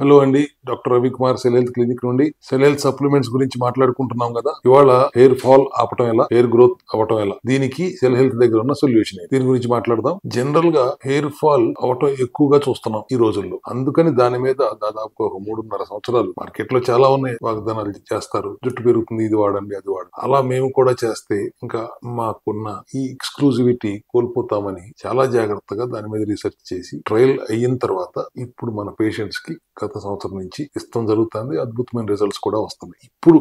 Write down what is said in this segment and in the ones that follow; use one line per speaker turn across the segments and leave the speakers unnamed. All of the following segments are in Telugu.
హలో అండి, doctor Ravikumar cell health clinic నుండి సెల్ హెల్త్ సప్లిమెంట్స్ గురించి మాట్లాడుకుంటున్నాం కదా. ఇవాళ హెయిర్ ఫాల్ ఆపటం ఎలా, హెయిర్ గ్రోత్ అవటం ఎలా, దీనికి సెల్ హెల్త్ దగ్గర ఉన్న సొల్యూషన్. దీని గురించి మాట్లాడదాం. జనరల్ గా హెయిర్ ఫాల్ అవటం ఎక్కువగా చూస్తున్నాం ఈ రోజుల్లో. అందుకని దాని మీద దాదాపు ఒక 3.5 సంవత్సరాలు మార్కెట్ లో చాలా ఉన్నాయి, వాగ్దానాలు చేస్తారు. జుట్టు పెరుగుతుంది, ఇది వాడండి, అది వాడండి. అలా మేము కూడా చేస్తే ఇంకా మాకున్న ఈ ఎక్స్క్లూజివిటీ కోల్పోతామని చాలా జాగ్రత్తగా దాని మీద రీసెర్చ్ చేసి ట్రయల్ అయిన తర్వాత ఇప్పుడు మన పేషెంట్స్ కి గత సంవత్సరం నుంచి ఇస్తాం జరుగుతుంది. అద్భుతమైన రిజల్ట్స్ కూడా వస్తున్నాయి. ఇప్పుడు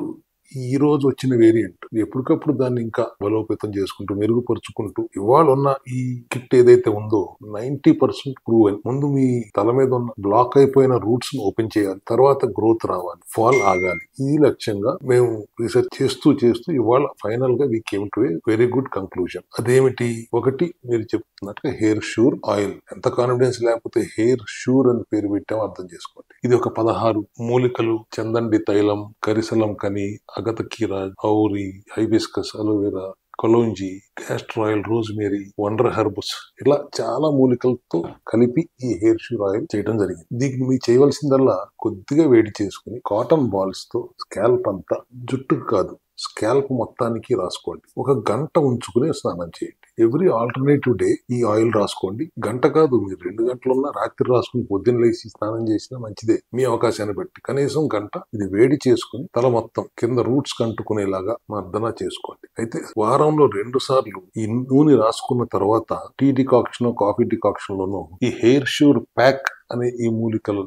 ఈ రోజు వచ్చిన వేరియంట్ ఎప్పటికప్పుడు దాన్ని ఇంకా బలోపేతం చేసుకుంటూ మెరుగుపరుచుకుంటూ ఇవాళ ఉన్న ఈ కిట్ ఏదైతే ఉందో 90% ప్రూవెన్. ముందు మీ తల మీద ఉన్న బ్లాక్ అయిపోయిన రూట్స్ ను ఓపెన్ చేయాలి, తర్వాత గ్రోత్ రావాలి, ఫాల్ ఆగాలి. ఈ లక్ష్యంగా మేము రీసెర్చ్ చేస్తూ ఇవాళ ఫైనల్ గా we came to a very good conclusion. అదేమిటి? ఒకటి, మీరు చెప్తున్నట్టుగా హెయిర్ షూర్ ఆయిల్. ఎంత కాన్ఫిడెన్స్ లేకపోతే హెయిర్ షూర్ అని పేరు పెట్టామో అర్థం చేసుకోండి. ఇది ఒక 16 మూలికలు: చందండి తైలం, కరిసలం కని, అగతకీర, ఔరి, hibiscus, aloe vera, kalonji, castor oil, rosemary, wonder herbs, ఇలా చాలా మూలికలతో కలిపి ఈ హెయిర్ షూర్ ఆయిల్ చేయడం జరిగింది. దీనికి మీరు చేయవలసిందల్లా కొద్దిగా వేడి చేసుకుని కాటన్ బాల్స్ తో స్కాల్ప్ అంతా, జుట్టుకు కాదు స్కాల్ప్ మొత్తానికి రాసుకోండి. ఒక గంట ఉంచుకుని స్నానం చేయండి. ఎవ్రీ ఆల్టర్నేటివ్ డే ఈ ఆయిల్ రాసుకోండి. గంట కాదు, మీరు 2 గంటలున్నా రాత్రి రాసుకుని పొద్దున్న లేచి స్నానం చేసినా మంచిదే, మీ అవకాశాన్ని బట్టి. కనీసం గంట ఇది వేడి చేసుకుని తల మొత్తం కింద రూట్స్ కంటుకునేలాగా మర్దన చేసుకోండి. అయితే వారంలో 2 సార్లు ఈ నూనె రాసుకున్న తర్వాత టీ డికాక్షన్, కాఫీ డికాక్షన్ లోనూ ఈ హెయిర్ షూర్ ప్యాక్ అనే ఈ మూలికల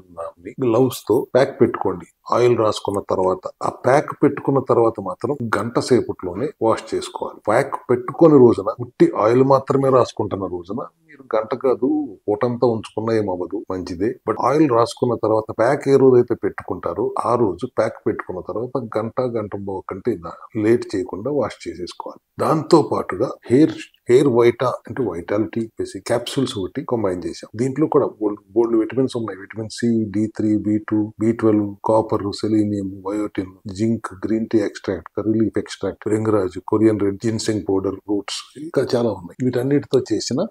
గ్లౌస్ తో ప్యాక్ పెట్టుకోండి. ఆయిల్ రాసుకున్న తర్వాత ఆ ప్యాక్ పెట్టుకున్న తర్వాత మాత్రం గంట సేపట్లోనే వాష్ చేసుకోవాలి. ప్యాక్ పెట్టుకునే రోజున, ఉట్టి ఆయిల్ మాత్రమే రాసుకుంటున్న రోజున మీరు గంట కాదు పూటంతా ఉంచుకున్నా ఏమవ్వదు, మంచిదే. బట్ ఆయిల్ రాసుకున్న తర్వాత ప్యాక్ ఏ రోజైతే పెట్టుకుంటారో ఆ రోజు ప్యాక్ పెట్టుకున్న తర్వాత గంట కంటే లేట్ చేయకుండా వాష్ చేసేసుకోవాలి. దాంతో పాటుగా హెయిర్ వైటా అంటే వైటాలిటీ బేసిక్ క్యాప్సూల్స్ ఒకటి కంబైన్ చేశాం. దీంట్లో కూడా బోల్డ్ విటమిన్స్ ఉన్నాయి. Vitamin C, D3, B2, B12, copper, selenium, biotin, zinc, green tea extract, relief extract, రింగరాజు, Korean red, ginseng powder, roots, ఇంకా చాలా ఉన్నాయి. వీటన్నిటితో చేసిన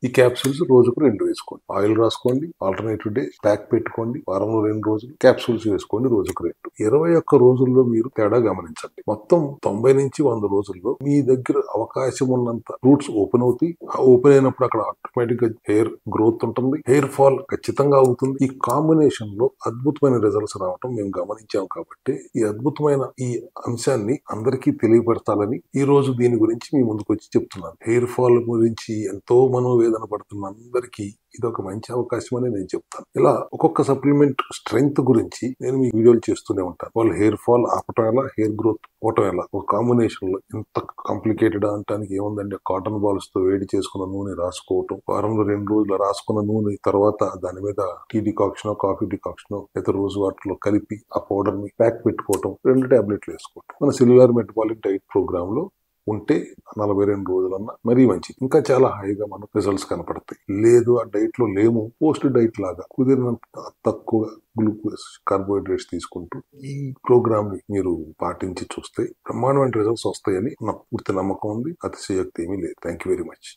ఈ క్యాప్సూల్స్ రోజుకు 2 వేసుకోండి. ఆయిల్ రాసుకోండి, ఆల్టర్నేటివ్ డే ప్యాక్ పెట్టుకోండి, వారంలో 2 రోజులు క్యాప్సూల్స్ వేసుకోండి, రోజుకు 2. 21 రోజుల్లో మీరు తేడా గమనించండి. మొత్తం 90 నుంచి 100 రోజుల్లో మీ దగ్గర అవకాశం ఉన్నంత రూట్స్ ఓపెన్ అవుతాయి. ఓపెన్ అయినప్పుడు అక్కడ ఆటోమేటిక్ గా హెయిర్ గ్రోత్ ఉంటుంది, హెయిర్ ఫాల్ ఖచ్చితంగా అవుతుంది. ఈ కాంబినేషన్ లో అద్భుతమైన రిజల్ట్స్ రావటం మేము గమనించాం. కాబట్టి ఈ అద్భుతమైన ఈ అంశాన్ని అందరికీ తెలియపరచాలని ఈ రోజు దీని గురించి మీ ముందుకు వచ్చి చెప్తున్నాను. హెయిర్ ఫాల్ గురించి ఎంతో మనోవేదన పడుతున్న అందరికీ ఇది ఒక మంచి అవకాశం అని నేను చెప్తాను. ఇలా ఒక్కొక్క సప్లిమెంట్ స్ట్రెంగ్త్ గురించి నేను మీ వీడియోలు చేస్తూనే ఉంటాను. వాళ్ళు హెయిర్ ఫాల్ ఆపటం ఎలా, హెయిర్ గ్రోత్ అవటం ఎలా, ఒక కాంబినేషన్ లో ఎంత కాంప్లికేటెడ్ అంటానికి ఏముందండి. కాటన్ బాల్స్ తో వేడి చేసుకున్న నూనె రాసుకోవటం, వారంలో 2 రోజులు రాసుకున్న నూనె తర్వాత దాని మీద టీ డికాక్షన్, కాఫీ డికాక్షన్ లేదా రోజు వాటర్ లో కలిపి ఆ పౌడర్ ని ప్యాక్ పెట్టుకోవటం, 2 టాబ్లెట్లు వేసుకోవటం. మన సెల్యులార్ మెటబాలిక్ డైట్ ప్రోగ్రామ్ లో ఉంటే 42 రోజులన్నా మరీ మంచిది. ఇంకా చాలా హాయిగా మనకు రిజల్ట్స్ కనపడతాయి. లేదు ఆ డైట్ లో లేము, పోస్ట్ డైట్ లాగా కుదిరినంత తక్కువ గ్లూకోజ్, కార్బోహైడ్రేట్స్ తీసుకుంటూ ఈ ప్రోగ్రామ్ ని మీరు పాటించి చూస్తే బ్రహ్మాండమైన రిజల్ట్స్ వస్తాయని నాకు పూర్తి నమ్మకం ఉంది. అతిశయోక్తి ఏమీ లేదు. Thank you very much.